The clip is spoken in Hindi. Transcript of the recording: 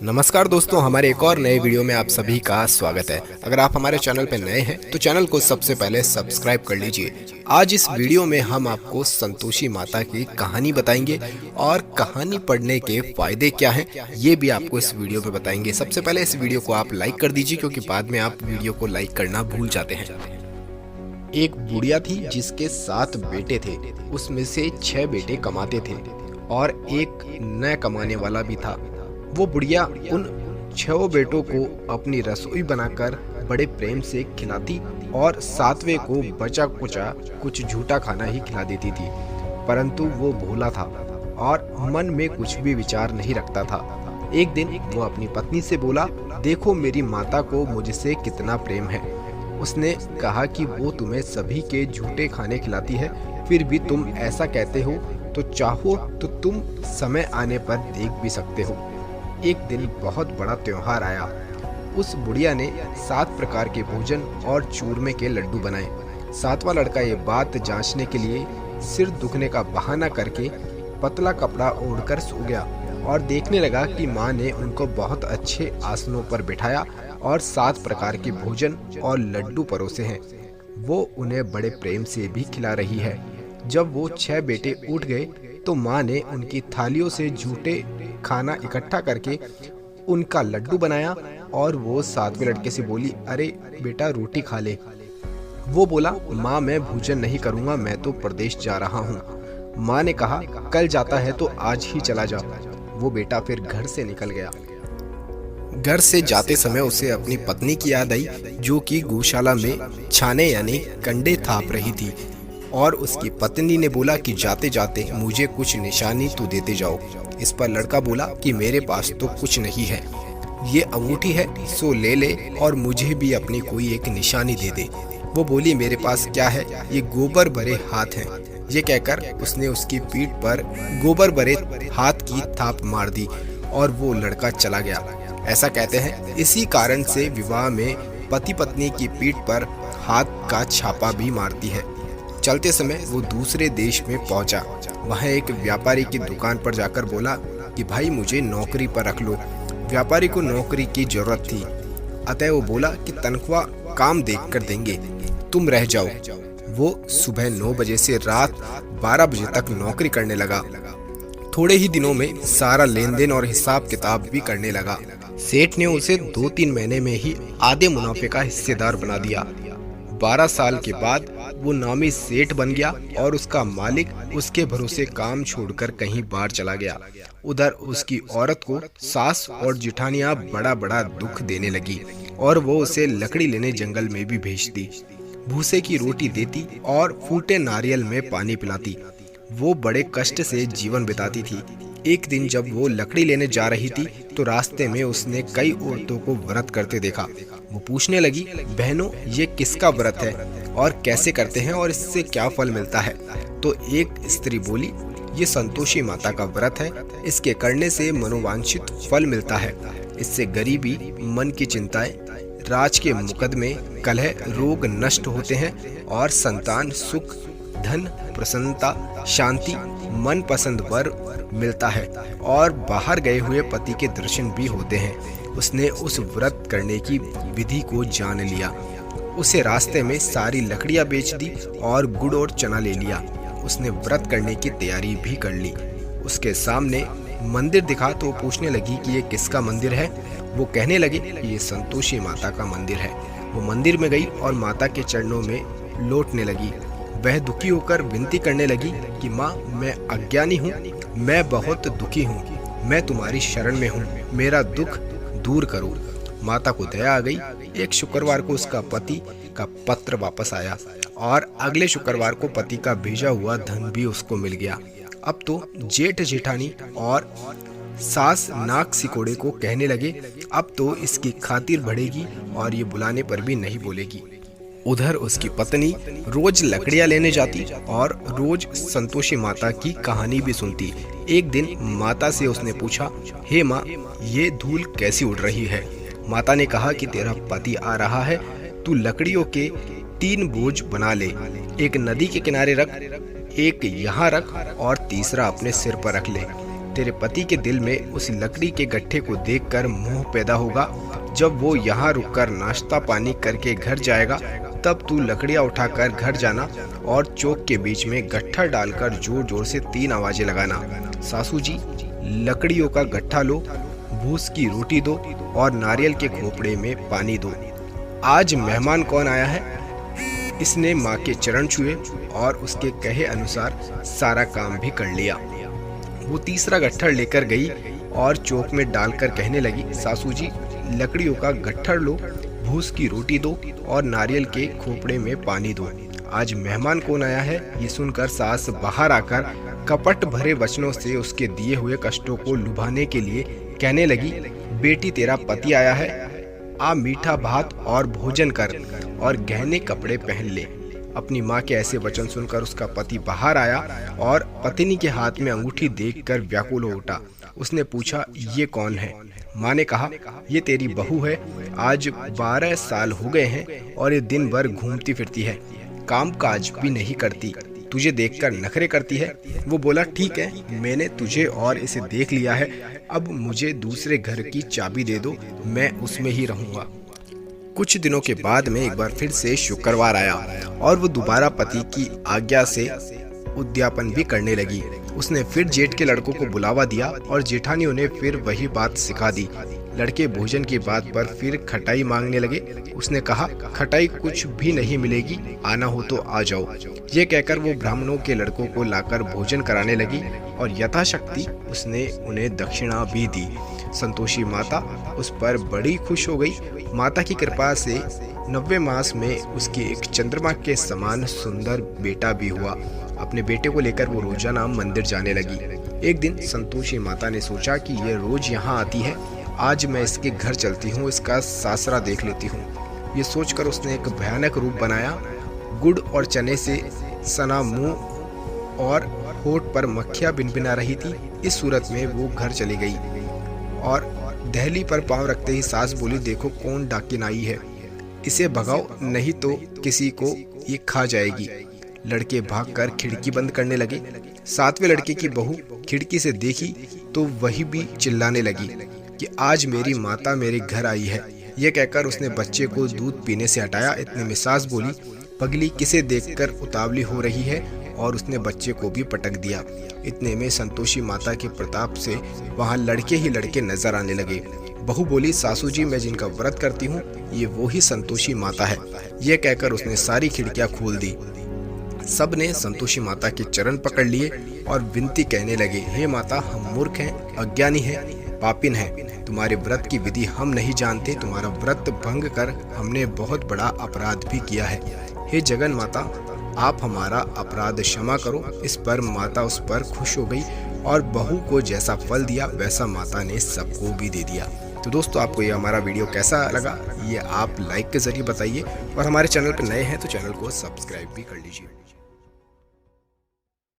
नमस्कार दोस्तों, हमारे एक और नए वीडियो में आप सभी का स्वागत है। अगर आप हमारे चैनल पर नए हैं तो चैनल को सबसे पहले सब्सक्राइब कर लीजिए। आज इस वीडियो में हम आपको संतोषी माता की कहानी बताएंगे और कहानी पढ़ने के फायदे क्या हैं ये भी आपको इस वीडियो में बताएंगे। सबसे पहले इस वीडियो को आप लाइक कर दीजिए क्योंकि बाद में आप वीडियो को लाइक करना भूल जाते हैं। एक बुढ़िया थी जिसके 7 बेटे थे। उसमें से 6 बेटे कमाते थे और एक न कमाने वाला भी था। वो बुढ़िया उन 6 बेटों को अपनी रसोई बनाकर बड़े प्रेम से खिलाती और 7वें को बचा कुचा कुछ झूठा खाना ही खिला देती थी। परंतु वो भोला था और मन में कुछ भी विचार नहीं रखता था। एक दिन वो अपनी पत्नी से बोला, देखो मेरी माता को मुझसे कितना प्रेम है। उसने कहा कि वो तुम्हें सभी के झूठे खाने खिलाती है, फिर भी तुम ऐसा कहते हो, तो चाहो तो तुम समय आने पर देख भी सकते हो। एक दिन बहुत बड़ा त्योहार आया। उस बुढ़िया ने 7 प्रकार के भोजन और चूरमे के लड्डू बनाए। 7वां लड़का ये बात जांचने के लिए सिर दुखने का बहाना करके पतला कपड़ा ओढ़कर सो गया और देखने लगा कि माँ ने उनको बहुत अच्छे आसनों पर बिठाया और 7 प्रकार के भोजन और लड्डू परोसे हैं। वो उन्हें बड़े प्रेम से भी खिला रही है। जब वो 6 बेटे उठ गए तो माँ ने उनकी थालियों से झूठे खाना इकट्ठा करके उनका लड्डू बनाया और वो 7वें लड़के से बोली, अरे बेटा रोटी खा ले। वो बोला, माँ मैं भोजन नहीं करूँगा, मैं तो प्रदेश जा रहा हूँ। माँ ने कहा, कल जाता है तो आज ही चला जा। वो बेटा फिर घर से निकल गया। घर से जाते समय उसे अपनी पत्नी की याद आई जो कि गौशाला में छाने यानी कंडे थाप रही थी और उसकी पत्नी ने बोला कि जाते जाते मुझे कुछ निशानी तो देते जाओ। इस पर लड़का बोला कि मेरे पास तो कुछ नहीं है, ये अंगूठी है सो ले ले और मुझे भी अपनी कोई एक निशानी दे दे। वो बोली, मेरे पास क्या है, ये गोबर भरे हाथ हैं। ये कहकर उसने उसकी पीठ पर गोबर भरे हाथ की थाप मार दी और वो लड़का चला गया। ऐसा कहते हैं इसी कारण से विवाह में पति पत्नी की पीठ पर हाथ का छापा भी मारती है। चलते समय वो दूसरे देश में पहुंचा। वहाँ एक व्यापारी की दुकान पर जाकर बोला कि भाई मुझे नौकरी पर रख लो। व्यापारी को नौकरी की जरूरत थी, अतः वो बोला कि तनख्वाह काम देख कर देंगे, तुम रह जाओ। वो सुबह 9 बजे से रात 12 बजे तक नौकरी करने लगा। थोड़े ही दिनों में सारा लेन देन और हिसाब किताब भी करने लगा। सेठ ने उसे 2-3 महीने में ही आधे मुनाफे का हिस्सेदार बना दिया। 12 साल के बाद वो नामी सेठ बन गया और उसका मालिक उसके भरोसे काम छोड़कर कहीं बाहर चला गया। उधर उसकी औरत को सास और जिठानियां बड़ा बड़ा दुख देने लगी और वो उसे लकड़ी लेने जंगल में भी भेजती, भूसे की रोटी देती और फूटे नारियल में पानी पिलाती। वो बड़े कष्ट से जीवन बिताती थी। एक दिन जब वो लकड़ी लेने जा रही थी तो रास्ते में उसने कई औरतों को व्रत करते देखा। वो पूछने लगी, बहनों ये किसका व्रत है और कैसे करते हैं और इससे क्या फल मिलता है? तो एक स्त्री बोली, ये संतोषी माता का व्रत है, इसके करने से मनोवांछित फल मिलता है। इससे गरीबी, मन की चिंताएं, राज के मुकदमे, कलह, रोग नष्ट होते हैं और संतान सुख, धन, प्रसन्नता, शांति, मन पसंद वर मिलता है और बाहर गए हुए पति के दर्शन भी होते हैं। उसने उस व्रत करने की विधि को जान लिया। उसे रास्ते में सारी लकड़ियां बेच दी और गुड़ और चना ले लिया। उसने व्रत करने की तैयारी भी कर ली। उसके सामने मंदिर दिखा तो पूछने लगी कि ये किसका मंदिर है? वो कहने लगे कि ये संतोषी माता का मंदिर है। वो मंदिर में गई और माता के चरणों में लौटने लगी। वह दुखी होकर विनती करने लगी कि माँ मैं अज्ञानी हूँ, मैं बहुत दुखी हूँ, मैं तुम्हारी शरण में हूँ, मेरा दुख दूर करो। माता को दया आ गई। एक शुक्रवार को उसका पति का पत्र वापस आया और अगले शुक्रवार को पति का भेजा हुआ धन भी उसको मिल गया। अब तो जेठ जेठानी और सास नाक सिकोड़े को कहने लगे, अब तो इसकी खातिर बढ़ेगी और ये बुलाने पर भी नहीं बोलेगी। उधर उसकी पत्नी रोज लकड़ियां लेने जाती और रोज संतोषी माता की कहानी भी सुनती। एक दिन माता से उसने पूछा, हे माँ ये धूल कैसी उड़ रही है? माता ने कहा कि तेरा पति आ रहा है, तू लकड़ियों के 3 बोझ बना ले, एक नदी के किनारे रख, एक यहाँ रख और तीसरा अपने सिर पर रख ले। तेरे पति के दिल में उस लकड़ी के गट्ठे को देखकर मोह पैदा होगा। जब वो यहाँ रुककर नाश्ता पानी करके घर जाएगा तब तू लकड़ियाँ उठाकर घर जाना और चौक के बीच में गट्ठा डालकर जोर जोर से 3 आवाजें लगाना। सासू जी, लकड़ियों का गट्ठा लो, भूस की रोटी दो और नारियल के खोपड़े में पानी दो। आज मेहमान कौन आया है? इसने माँ के चरण छुए और उसके कहे अनुसार सारा काम भी कर लिया। वो तीसरा गट्ठर लेकर गई और चौक में डालकर कहने लगी, सासू जी, लकड़ियों का गट्ठर लो, भूस की रोटी दो और नारियल के खोपड़े में पानी दो। आज मेहमान कौन आया है? ये सुनकर सास बाहर आकर कपट भरे वचनों से उसके दिए हुए कष्टों को लुभाने के लिए कहने लगी, बेटी तेरा पति आया है, आ मीठा भात और भोजन कर और गहने कपड़े पहन ले। अपनी माँ के ऐसे वचन सुनकर उसका पति बाहर आया और पत्नी के हाथ में अंगूठी देखकर व्याकुल हो उठा। उसने पूछा, ये कौन है? माँ ने कहा, ये तेरी बहू है। आज 12 साल हो गए हैं और ये दिन भर घूमती फिरती है, काम काज भी नहीं करती, तुझे देखकर नखरे करती है। वो बोला, ठीक है, मैंने तुझे और इसे देख लिया है, अब मुझे दूसरे घर की चाबी दे दो, मैं उसमें ही रहूंगा। कुछ दिनों के बाद में एक बार फिर से शुक्रवार आया और वो दोबारा पति की आज्ञा से उद्यापन भी करने लगी। उसने फिर जेठ के लड़कों को बुलावा दिया और जेठानियों ने फिर वही बात सिखा दी। लड़के भोजन की बात पर फिर खटाई मांगने लगे। उसने कहा, खटाई कुछ भी नहीं मिलेगी, आना हो तो आ जाओ। ये कहकर वो ब्राह्मणों के लड़कों को लाकर भोजन कराने लगी और यथाशक्ति उसने उन्हें दक्षिणा भी दी। संतोषी माता उस पर बड़ी खुश हो गई। माता की कृपा से 90 मास में उसके एक चंद्रमा के समान सुंदर बेटा भी हुआ। अपने बेटे को लेकर वो रोजाना मंदिर जाने लगी। एक दिन संतोषी माता ने सोचा कि ये रोज यहाँ आती है, आज मैं इसके घर चलती हूँ, इसका सासरा देख लेती हूँ। ये सोचकर उसने एक भयानक रूप बनाया। गुड़ और चने से सना मुंह और होठ पर मक्खियाँ भिनभिना रही थी। इस सूरत में वो घर चली गई और दहली पर पांव रखते ही सास बोली, देखो कौन डाकिन आई है, इसे भगाओ नहीं तो किसी को ये खा जाएगी। लड़के भागकर खिड़की बंद करने लगे। 7वें लड़के की बहू खिड़की से देखी तो वही भी चिल्लाने लगी कि आज मेरी माता मेरे घर आई है। यह कहकर उसने बच्चे को दूध पीने से हटाया। इतने में सास बोली, पगली किसे देखकर उतावली हो रही है, और उसने बच्चे को भी पटक दिया। इतने में संतोषी माता के प्रताप से वहां लड़के ही लड़के नजर आने लगे। बहू बोली, सासू जी, मैं जिनका व्रत करती हूँ ये वो ही संतोषी माता है। यह कहकर उसने सारी खिड़कियां खोल दी। सब ने संतोषी माता के चरण पकड़ लिए और विनती कहने लगे, हे माता, हम मूर्ख हैं, अज्ञानी हैं, पापिन हैं, तुम्हारे व्रत की विधि हम नहीं जानते, तुम्हारा व्रत भंग कर हमने बहुत बड़ा अपराध भी किया है। हे जगन माता, आप हमारा अपराध क्षमा करो। इस पर माता उस पर खुश हो गई और बहू को जैसा फल दिया वैसा माता ने सबको भी दे दिया। तो दोस्तों, आपको ये हमारा वीडियो कैसा लगा ये आप लाइक के जरिए बताइए और हमारे चैनल पर नए हैं तो चैनल को सब्सक्राइब भी कर लीजिए।